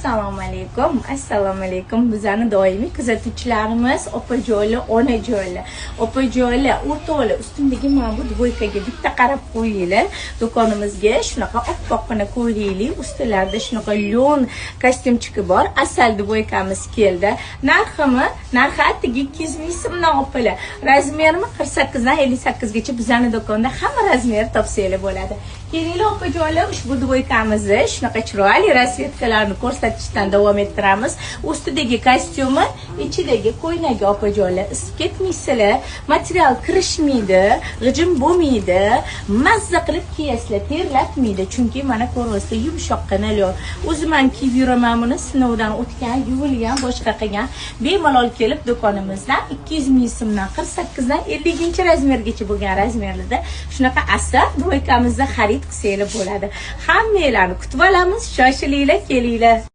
Assalomu alaykum. Bizlarni doimiy kuzatuvchilarimiz, opajo'li, onajo'li, opajo'li, o'rtoqli, ustundagi mana bu dvoykaga bitta qarab qo'yinglar. Do'konimizga shunaqa oppoqqina ko'ylakli, ustilarda shunaqa lyon kostyumchiki bor. Asal dvoykamiz keldi. Narxi atigi 200 ming so'mdan opalar. Razmermi 48 dan 58 gacha bizlarning do'konda hamma razmer topsanglar bo'ladi. Kelinglar opajo'li, ushbu dvoykamizni shunaqa chiroyli rasvetkalarni ko'rsatishdan davom ettiramiz. Ustidagi kostyumi, ichidagi ko'ylagi opajo'li isib ketmaysizlar, material kirishmaydi, g'ijim bo'lmaydi, mazza qilib kiyasizlar, terlatmaydi. Chunki mana ko'ryapsizlar, yumshoqqina lyon. O'zim ham kiyib yuraman buni, sinovdan o'tgan, yuvilgan, boshqa qilgan. Bemalol kelib do'konimizdan 200 ming so'mdan 48 dan 50 razmergacha bo'lgan razmerlarda shunaqa asal dvoykamizni xarid qilsanglar bo'ladi. Hammanglarni kutib olamiz, shoshilinglar, kelinglar.